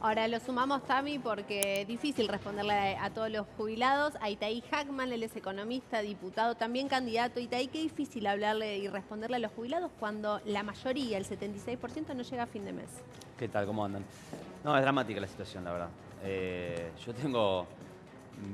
Ahora lo sumamos, Tami, porque es difícil responderle a todos los jubilados. A Itaí Hackman, él es economista, diputado, también candidato. Itaí, qué difícil hablarle y responderle a los jubilados cuando la mayoría, el 76%, no llega a fin de mes. ¿Qué tal? ¿Cómo andan? No, es dramática la situación, la verdad. Yo tengo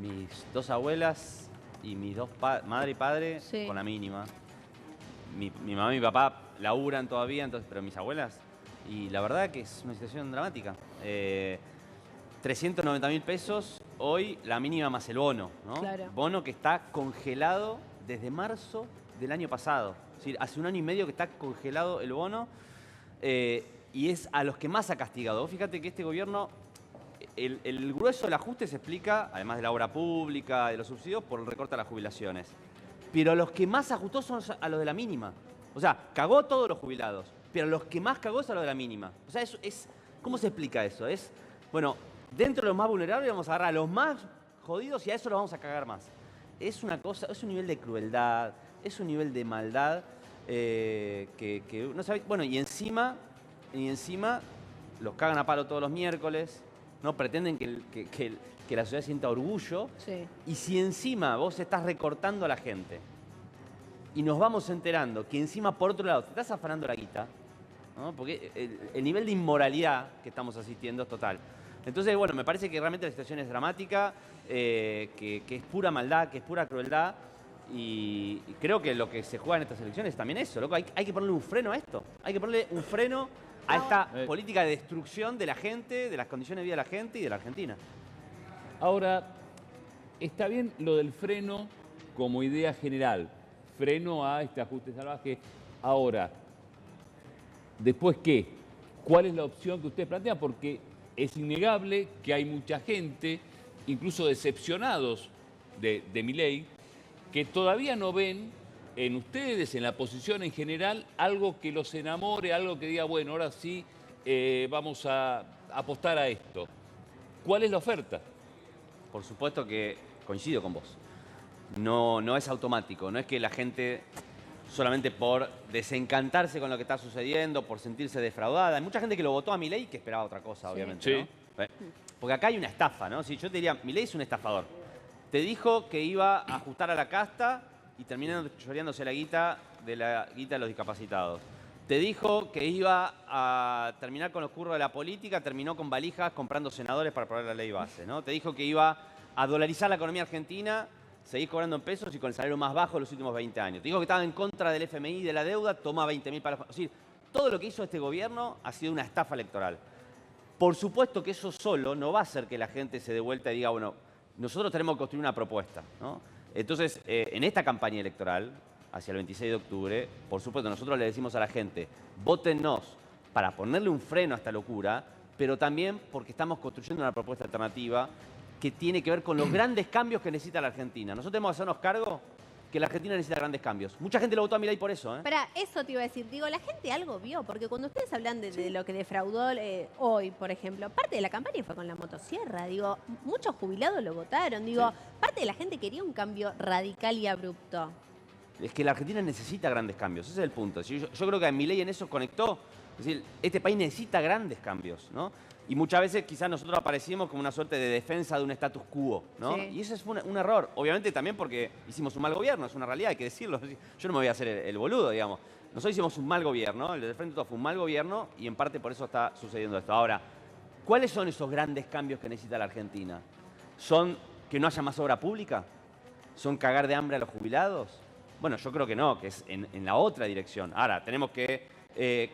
mis dos abuelas y mis dos madre y padre Sí. con la mínima. Mi mamá y mi papá laburan todavía, entonces, pero mis abuelas. Y la verdad que es una situación dramática. 390.000 pesos hoy, la mínima más el bono, ¿no? Claro. Bono que está congelado desde marzo del año pasado. Es decir, hace 1 año y medio que está congelado el bono. Y es a los que más ha castigado. Vos fíjate que este gobierno, el grueso del ajuste se explica, además de la obra pública, de los subsidios, por el recorte a las jubilaciones. Pero a los que más ajustó son a los de la mínima. O sea, cagó a todos los jubilados, pero los que más cagó es a los de la mínima. O sea, ¿cómo se explica eso? Bueno, dentro de los más vulnerables vamos a agarrar a los más jodidos y a eso los vamos a cagar más. Es una cosa, es un nivel de crueldad, es un nivel de maldad que no sabe. Bueno, y encima los cagan a palo todos los miércoles, ¿no? Pretenden que la sociedad sienta orgullo. Sí. Y si encima vos estás recortando a la gente y nos vamos enterando que encima por otro lado te estás afanando la guita, ¿no? Porque el nivel de inmoralidad que estamos asistiendo es total. Entonces, bueno, me parece que realmente la situación es dramática, que es pura maldad, que es pura crueldad. Y creo que lo que se juega en estas elecciones es también eso, loco. Hay que ponerle un freno a esto. Hay que ponerle un freno a esta política de destrucción de la gente, de las condiciones de vida de la gente y de la Argentina. Ahora, está bien lo del freno como idea general, freno a este ajuste salvaje. Ahora, ¿después qué? ¿Cuál es la opción que usted plantea? Porque es innegable que hay mucha gente, incluso decepcionados de Milei, que todavía no ven en ustedes, en la oposición en general, algo que los enamore, algo que diga, bueno, ahora sí vamos a apostar a esto. ¿Cuál es la oferta? Por supuesto que coincido con vos. No es automático, no es que la gente solamente por desencantarse con lo que está sucediendo, por sentirse defraudada. Hay mucha gente que lo votó a Milei que esperaba otra cosa, obviamente, Sí. ¿no? Porque acá hay una estafa, ¿no? Si yo te diría, Milei es un estafador. Te dijo que iba a ajustar a la casta y terminó choreándose la guita de los discapacitados. Te dijo que iba a terminar con los curros de la política, terminó con valijas comprando senadores para aprobar la ley base, ¿no? Te dijo que iba a dolarizar la economía argentina, seguís cobrando en pesos y con el salario más bajo de los últimos 20 años. Te dijo que estaba en contra del FMI y de la deuda, toma 20.000 para... Es decir, todo lo que hizo este gobierno ha sido una estafa electoral. Por supuesto que eso solo no va a hacer que la gente se dé vuelta y diga, bueno, nosotros tenemos que construir una propuesta, ¿no? Entonces, en esta campaña electoral, hacia el 26 de octubre, por supuesto, nosotros le decimos a la gente, vótennos para ponerle un freno a esta locura, pero también porque estamos construyendo una propuesta alternativa que tiene que ver con los grandes cambios que necesita la Argentina. Nosotros tenemos que hacernos cargo que la Argentina necesita grandes cambios. Mucha gente lo votó a Milei por eso, ¿eh? Para eso te iba a decir, digo, la gente algo vio, porque cuando ustedes hablan de lo que defraudó hoy, por ejemplo, parte de la campaña fue con la motosierra, digo, muchos jubilados lo votaron, digo, parte de la gente quería un cambio radical y abrupto. Es que la Argentina necesita grandes cambios, ese es el punto. Yo creo que Milei en eso conectó. Es decir, este país necesita grandes cambios, ¿no? Y muchas veces quizás nosotros aparecimos como una suerte de defensa de un status quo, ¿no? Sí. Y eso es un error. Obviamente también porque hicimos un mal gobierno, es una realidad, hay que decirlo. Yo no me voy a hacer el boludo, digamos. Nosotros hicimos un mal gobierno, el de Frente Todo fue un mal gobierno y en parte por eso está sucediendo esto. Ahora, ¿cuáles son esos grandes cambios que necesita la Argentina? ¿Son que no haya más obra pública? ¿Son cagar de hambre a los jubilados? Bueno, yo creo que no, que es en la otra dirección. Ahora, tenemos que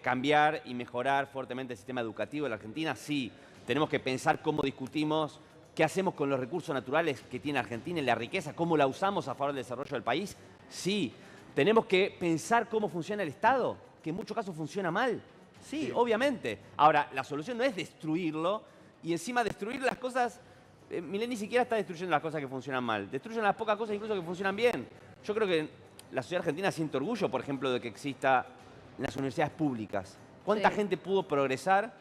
cambiar y mejorar fuertemente el sistema educativo de la Argentina, sí. Tenemos que pensar cómo discutimos, qué hacemos con los recursos naturales que tiene Argentina y la riqueza, cómo la usamos a favor del desarrollo del país, sí. Tenemos que pensar cómo funciona el Estado, que en muchos casos funciona mal, sí, obviamente. Ahora, la solución no es destruirlo y encima destruir las cosas. Milei ni siquiera está destruyendo las cosas que funcionan mal, destruyen las pocas cosas incluso que funcionan bien. Yo creo que la sociedad argentina siente orgullo, por ejemplo, de que exista en las universidades públicas. ¿Cuánta gente pudo progresar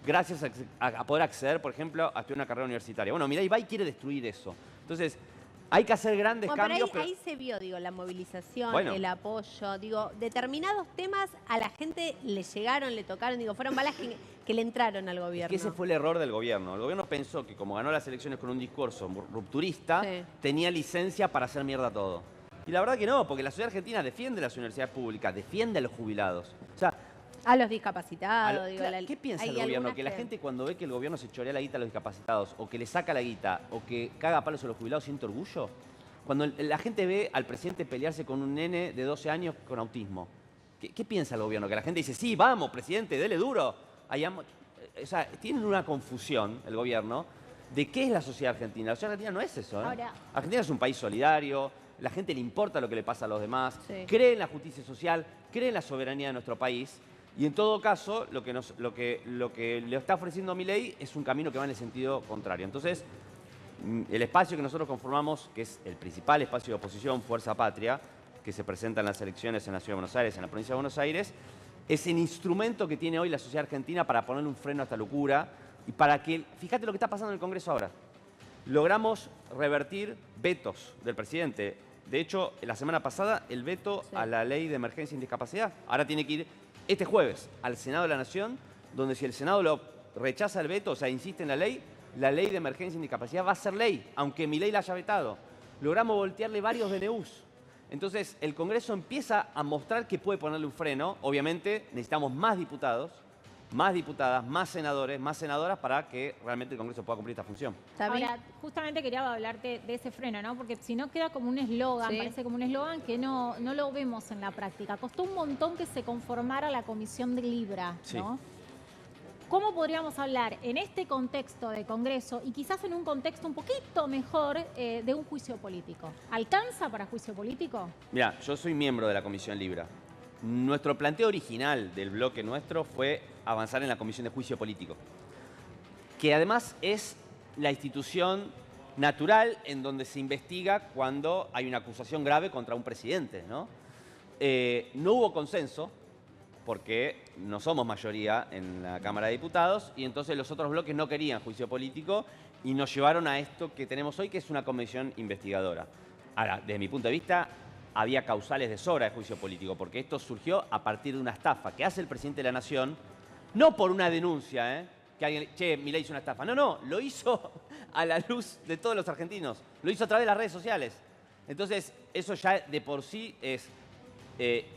gracias a poder acceder, por ejemplo, a estudiar una carrera universitaria? Bueno, Milei va y quiere destruir eso. Entonces, Hay que hacer grandes Bueno, cambios, pero ahí se vio, digo, la movilización, Bueno. el apoyo, digo, determinados temas a la gente le llegaron, le tocaron, digo, fueron balas que le entraron al Es gobierno. que ese fue el error del gobierno. El gobierno pensó que como ganó las elecciones con un discurso rupturista, Sí. tenía licencia para hacer mierda todo. Y la verdad que no, porque la sociedad argentina defiende las universidades públicas, defiende a los jubilados. O sea, A los discapacitados, digo. ¿qué piensa hay el gobierno? algunas Que la gente cuando ve que el gobierno se chorea la guita a los discapacitados, o que le saca la guita, o que caga a palos a los jubilados, ¿siente orgullo? Cuando la gente ve al presidente pelearse con un nene de 12 años con autismo, ¿qué piensa el gobierno? Que la gente dice, sí, vamos, presidente, dele duro. O sea, tienen una confusión el gobierno de qué es la sociedad argentina. La sociedad argentina no es eso, ¿eh? Ahora- Argentina es un país solidario, la gente le importa lo que le pasa a los demás, Sí. cree en la justicia social, cree en la soberanía de nuestro país. Y en todo caso, lo que le está ofreciendo Milei es un camino que va en el sentido contrario. Entonces, el espacio que nosotros conformamos, que es el principal espacio de oposición, Fuerza Patria, que se presenta en las elecciones en la Ciudad de Buenos Aires, en la provincia de Buenos Aires, es el instrumento que tiene hoy la sociedad argentina para ponerle un freno a esta locura y para que, fíjate lo que está pasando en el Congreso ahora. Logramos revertir vetos del presidente. De hecho, la semana pasada, el veto Sí. a la ley de emergencia y discapacidad. Ahora tiene que ir este jueves al Senado de la Nación, donde si el Senado lo rechaza el veto, o sea, insiste en la ley de emergencia y discapacidad va a ser ley, aunque Milei la haya vetado. Logramos voltearle varios DNUs. Entonces, el Congreso empieza a mostrar que puede ponerle un freno. Obviamente, necesitamos más diputados, más diputadas, más senadores, más senadoras para que realmente el Congreso pueda cumplir esta función. ¿Está bien? Ahora, justamente quería hablarte de ese freno, ¿no? Porque si no queda como un eslogan, Sí. parece como un eslogan que no lo vemos en la práctica. Costó un montón que se conformara la comisión de Libra, Sí. ¿no? ¿Cómo podríamos hablar en este contexto de Congreso y quizás en un contexto un poquito mejor de un juicio político? ¿Alcanza para juicio político? Mira, yo soy miembro de la Comisión Libra. Nuestro planteo original del bloque nuestro fue avanzar en la Comisión de Juicio Político, que además es la institución natural en donde se investiga cuando hay una acusación grave contra un presidente, ¿no? No hubo consenso, porque no somos mayoría en la Cámara de Diputados, y entonces los otros bloques no querían juicio político y nos llevaron a esto que tenemos hoy, que es una comisión investigadora. Ahora, desde mi punto de vista, había causales de sobra de juicio político, porque esto surgió a partir de una estafa que hace el presidente de la Nación, no por una denuncia, que alguien, che, Milei hizo una estafa. No, lo hizo a la luz de todos los argentinos. Lo hizo a través de las redes sociales. Entonces, eso ya de por sí es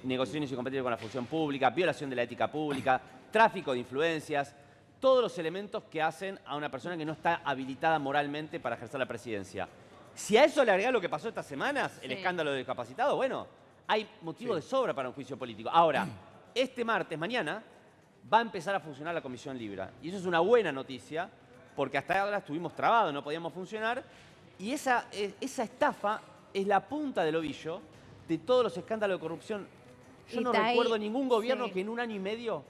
negociaciones incompatibles con la función pública, violación de la ética pública, tráfico de influencias, todos los elementos que hacen a una persona que no está habilitada moralmente para ejercer la presidencia. Si a eso le agrega lo que pasó estas semanas, el Sí. escándalo de discapacitados, bueno, hay motivo de sobra para un juicio político. Ahora, este martes, mañana, va a empezar a funcionar la Comisión Libra. Y eso es una buena noticia, porque hasta ahora estuvimos trabados, no podíamos funcionar. Y esa estafa es la punta del ovillo de todos los escándalos de corrupción. Yo no Itaí, recuerdo ningún gobierno sí. que en un año y medio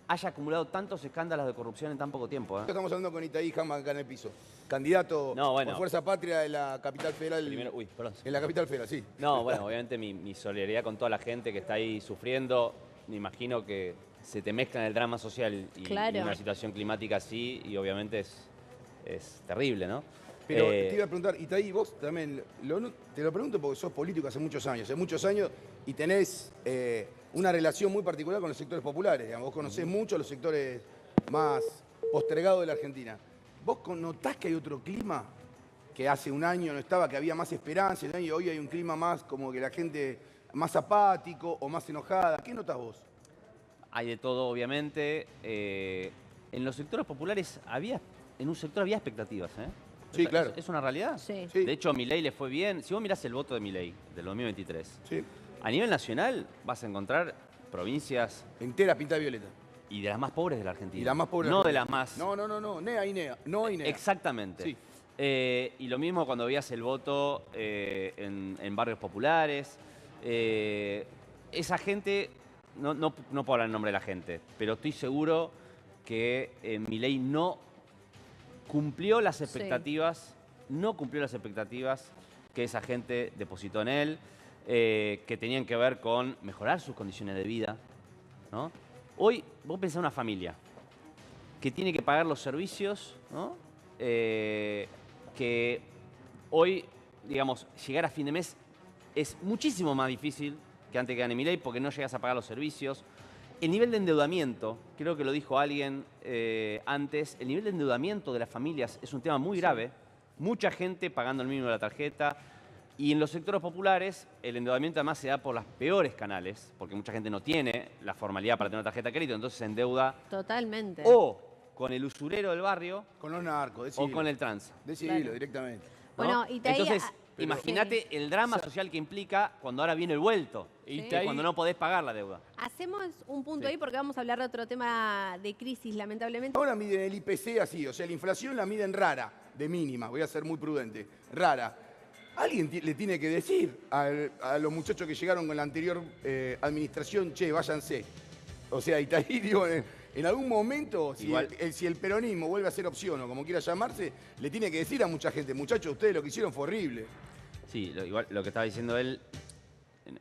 haya acumulado tantos escándalos de corrupción en tan poco tiempo. Estamos hablando con Itaí Hackman acá en el piso. Candidato No, bueno. por Fuerza Patria de la capital federal. Primero, uy, perdón. En la capital federal, sí. No, bueno, obviamente mi solidaridad con toda la gente que está ahí sufriendo. Me imagino que se te mezcla en el drama social y Claro. una situación climática así, y obviamente es terrible, ¿no? Pero te iba a preguntar, Itaí, vos también, te lo pregunto porque sos político hace muchos años, y tenés una relación muy particular con los sectores populares, digamos. Vos conocés mucho los sectores más postergados de la Argentina. ¿Vos notás que hay otro clima que hace un año no estaba, que había más esperanza, y hoy hay un clima más como que la gente más apático o más enojada? ¿Qué notás vos? Hay de todo, obviamente. En los sectores populares en un sector había expectativas, ¿eh? Sí, claro. Es una realidad. Sí. Sí. De hecho, Milei le fue bien. Si vos mirás el voto de Milei del 2023, Sí. a nivel nacional vas a encontrar provincias Entera pintada de violeta. y de las más pobres de la Argentina. Y las más pobres. No de las más. No. Nea y Nea. No y Nea. Exactamente. Sí. Y lo mismo cuando veías el voto en barrios populares. Esa gente, no puedo hablar en nombre de la gente, pero estoy seguro que Milei no cumplió las expectativas, que esa gente depositó en él, que tenían que ver con mejorar sus condiciones de vida, ¿no? Hoy, vos pensás en una familia que tiene que pagar los servicios, ¿no? Que hoy digamos, llegar a fin de mes es muchísimo más difícil que antes que gane Milei porque no llegas a pagar los servicios. El nivel de endeudamiento, creo que lo dijo alguien antes, el nivel de endeudamiento de las familias es un tema muy grave. Mucha gente pagando el mínimo de la tarjeta. Y en los sectores populares, el endeudamiento además se da por los peores canales, porque mucha gente no tiene la formalidad para tener una tarjeta de crédito, entonces se endeuda Totalmente. o con el usurero del barrio Con los narcos, o decilo. con el trans. Decilo Claro. directamente. ¿no? Bueno, y te Entonces, pero- imagínate el drama social que implica cuando ahora viene el vuelto. Y Sí. Que es cuando no podés pagar la deuda. Hacemos un punto Sí. ahí porque vamos a hablar de otro tema de crisis, lamentablemente. Ahora miden el IPC así, o sea, la inflación la miden rara, de mínima, voy a ser muy prudente, rara. Alguien le tiene que decir a los muchachos que llegaron con la anterior administración, che, váyanse. O sea, y ahí digo, en algún momento, si Igual- si el peronismo vuelve a ser opción o como quiera llamarse, le tiene que decir a mucha gente, muchachos, ustedes lo que hicieron fue horrible. Sí, igual lo que estaba diciendo él,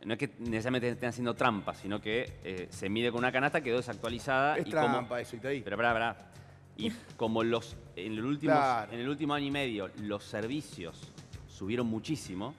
no es que necesariamente estén haciendo trampa, sino que se mide con una canasta, quedó desactualizada. Es y trampa como, eso, Itaí. Pero pará. Y como en Claro. el último año y medio los servicios subieron muchísimo,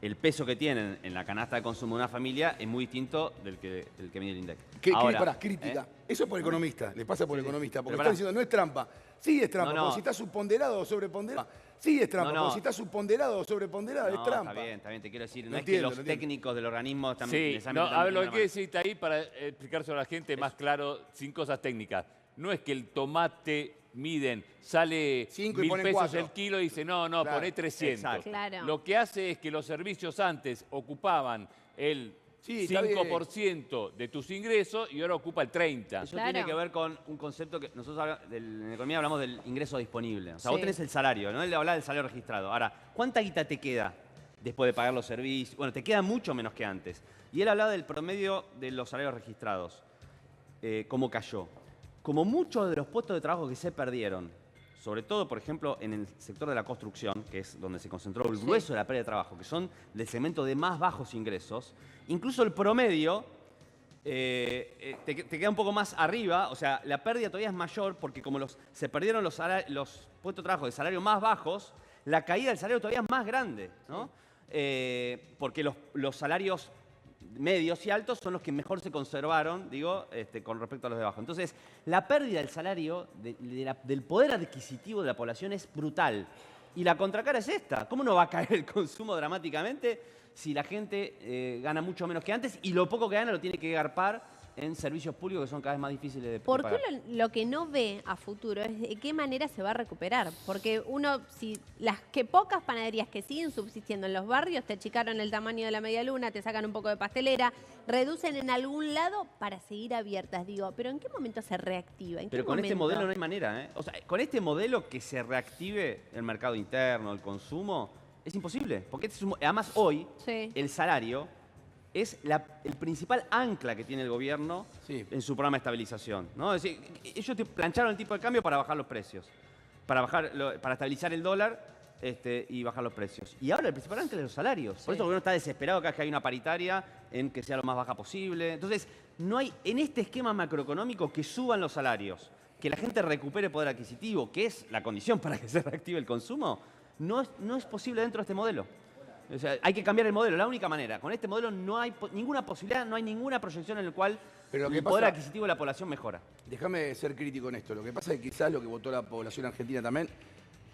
el peso que tienen en la canasta de consumo de una familia es muy distinto del que mide el INDEC. Pará, crítica. Eso es por economista, le pasa por economista, porque Pero están diciendo no es trampa. Sí es trampa, No. porque si está subponderado o sobreponderado. Sí es trampa, No. porque si está subponderado o sobreponderado es trampa. Está bien, te quiero decir. No Lo es entiendo, que lo los entiendo. técnicos del organismo están Sí, necesariamente no, a ver, lo que están quiere decir ahí para explicárselo a la gente más claro, sin cosas técnicas. No es que el tomate miden, sale 5 y 1.000 ponen pesos 4. el kilo y dice, no, Claro, poné 300. exacto. Claro. Lo que hace es que los servicios antes ocupaban el Sí, está bien. 5% de tus ingresos y ahora ocupa el 30%. Eso Claro. tiene que ver con un concepto que nosotros en economía hablamos del ingreso disponible. O sea, vos Sí. tenés el salario, ¿no? Él hablaba del salario registrado. Ahora, ¿cuánta guita te queda después de pagar los servicios? Bueno, te queda mucho menos que antes. Y él hablaba del promedio de los salarios registrados, cómo cayó. Como muchos de los puestos de trabajo que se perdieron, sobre todo, por ejemplo, en el sector de la construcción, que es donde se concentró el grueso de la pérdida de trabajo, que son del segmento de más bajos ingresos, incluso el promedio te queda un poco más arriba, o sea, la pérdida todavía es mayor porque como se perdieron los puestos de trabajo de salario más bajos, la caída del salario todavía es más grande, ¿no? Porque los salarios medios y altos son los que mejor se conservaron, digo, con respecto a los de abajo. Entonces, la pérdida del salario, del poder adquisitivo de la población es brutal. Y la contracara es esta. ¿Cómo no va a caer el consumo dramáticamente si la gente gana mucho menos que antes y lo poco que gana lo tiene que garpar en servicios públicos que son cada vez más difíciles de ¿Por pagar? qué lo que no ve a futuro es de qué manera se va a recuperar? Porque si las que pocas panaderías que siguen subsistiendo en los barrios te achicaron el tamaño de la media luna, te sacan un poco de pastelera, reducen en algún lado para seguir abiertas. Digo, ¿pero en qué momento se reactiva? ¿En Pero qué con este momento? modelo no hay manera, ¿eh? O sea, con este modelo que se reactive el mercado interno, el consumo, es imposible. Porque además hoy Sí. el salario es el principal ancla que tiene el gobierno Sí. en su programa de estabilización, ¿no? Es decir, ellos plancharon el tipo de cambio para bajar los precios, para estabilizar el dólar y bajar los precios. Y ahora el principal ancla es los salarios. Por eso el gobierno está desesperado cada vez que hay una paritaria en que sea lo más baja posible. Entonces, no hay en este esquema macroeconómico que suban los salarios, que la gente recupere poder adquisitivo, que es la condición para que se reactive el consumo, no es posible dentro de este modelo. O sea, hay que cambiar el modelo, la única manera. Con este modelo no hay ninguna posibilidad, no hay ninguna proyección en la cual Pero lo que el poder pasa- adquisitivo de la población mejora. Déjame ser crítico en esto. Lo que pasa es que quizás lo que votó la población argentina también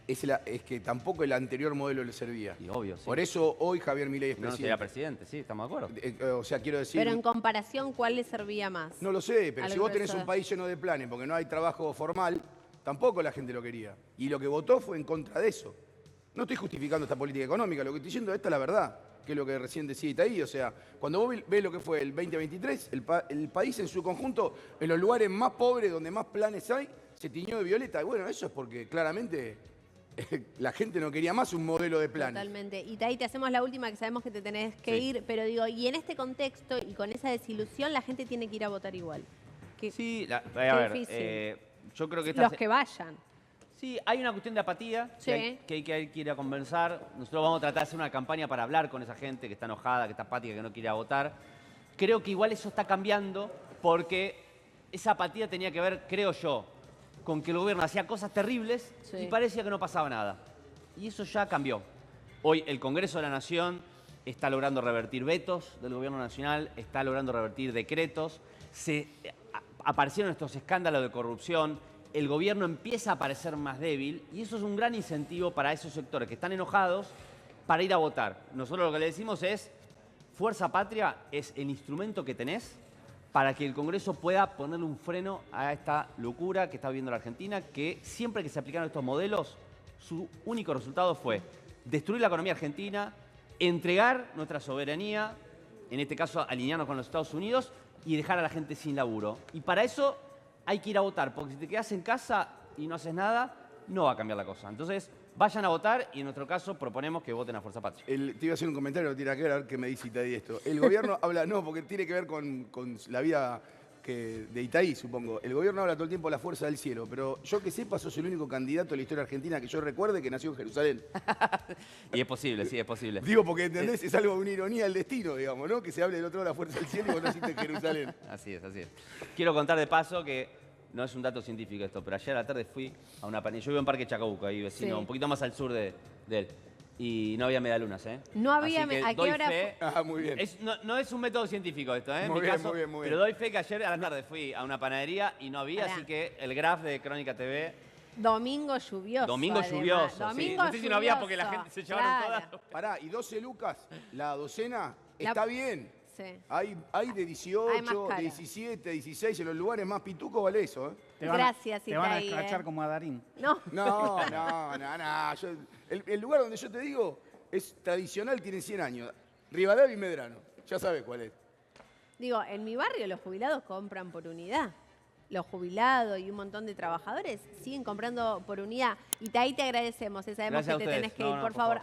es que tampoco el anterior modelo le servía. Y obvio, sí. Por eso hoy Javier Milei es No sería presidente. presidente, sí, estamos de acuerdo. O sea, quiero decir... Pero en comparación, ¿cuál le servía más? No lo sé, pero Al si vos tenés grueso. un país lleno de planes porque no hay trabajo formal, tampoco la gente lo quería. Y lo que votó fue en contra de eso. No estoy justificando esta política económica, lo que estoy diciendo esta es la verdad, que es lo que recién decía Itaí. O sea, cuando vos ves lo que fue el 2023, el país en su conjunto, en los lugares más pobres, donde más planes hay, se tiñó de violeta. Y bueno, eso es porque claramente la gente no quería más un modelo de planes. Totalmente. Y Tay, te hacemos la última, que sabemos que te tenés que Sí. ir, pero digo, y en este contexto y con esa desilusión, la gente tiene que ir a votar igual. Que Sí, a ver, difícil. yo creo que los que vayan. Sí, hay una cuestión de apatía Sí. que hay que ir a conversar. Nosotros vamos a tratar de hacer una campaña para hablar con esa gente que está enojada, que está apática, que no quiere ir a votar. Creo que igual eso está cambiando porque esa apatía tenía que ver, creo yo, con que el gobierno hacía cosas terribles Sí. y parecía que no pasaba nada. Y eso ya cambió. Hoy el Congreso de la Nación está logrando revertir vetos del Gobierno Nacional, está logrando revertir decretos, aparecieron estos escándalos de corrupción, el gobierno empieza a parecer más débil y eso es un gran incentivo para esos sectores que están enojados para ir a votar. Nosotros lo que le decimos es, Fuerza Patria es el instrumento que tenés para que el Congreso pueda ponerle un freno a esta locura que está viviendo la Argentina, que siempre que se aplicaron estos modelos, su único resultado fue destruir la economía argentina, entregar nuestra soberanía, en este caso alinearnos con los Estados Unidos, y dejar a la gente sin laburo. Y para eso hay que ir a votar, porque si te quedas en casa y no haces nada, no va a cambiar la cosa. Entonces, vayan a votar y en nuestro caso proponemos que voten a Fuerza Patria. Te iba a hacer un comentario, no tiene que ver, a ver qué me dice Itaí esto. El gobierno habla, no, porque tiene que ver con la vida de Itaí, supongo. El gobierno habla todo el tiempo de la fuerza del cielo, pero yo que sepa, sos el único candidato de la historia argentina que yo recuerde que nació en Jerusalén. Y es posible, sí, es posible. Digo, porque, ¿entendés? Es algo, una ironía del destino, digamos, ¿no? Que se hable del otro de la fuerza del cielo y vos naciste en Jerusalén. Así es, así es. Quiero contar de paso que no es un dato científico esto, pero ayer a la tarde fui a una panadería. Yo vivo en Parque Chacabuco, ahí vecino, Sí. un poquito más al sur de él. Y no había medialunas, ¿eh? No había Así que ¿a qué doy hora fe. Ah, muy bien. No es un método científico esto, ¿eh? En Muy mi bien, caso, muy bien, muy bien. pero doy fe que ayer a la tarde fui a una panadería y no había, Pará. así que el graph de Crónica TV, Domingo lluvioso. domingo además. lluvioso. Sí. Domingo No sé si no había porque la lluvioso, gente se llevaron claro. todas. Pará, y 12 lucas, la docena, La- está bien. Sí. Hay de Hay más 18, cara. 17, 16, en los lugares más pitucos vale eso, ¿eh? Gracias, Te van a Itaí, escrachar como a Darín. No, No. El lugar donde yo te digo es tradicional, tiene 100 años. Rivadavia y Medrano, ya sabes cuál es. digo, en mi barrio los jubilados compran por unidad. Los jubilados y un montón de trabajadores siguen comprando por unidad. Itaí, te agradecemos. Sabemos Gracias a que te ustedes. tenés que No, ir, no, por por favor. favor.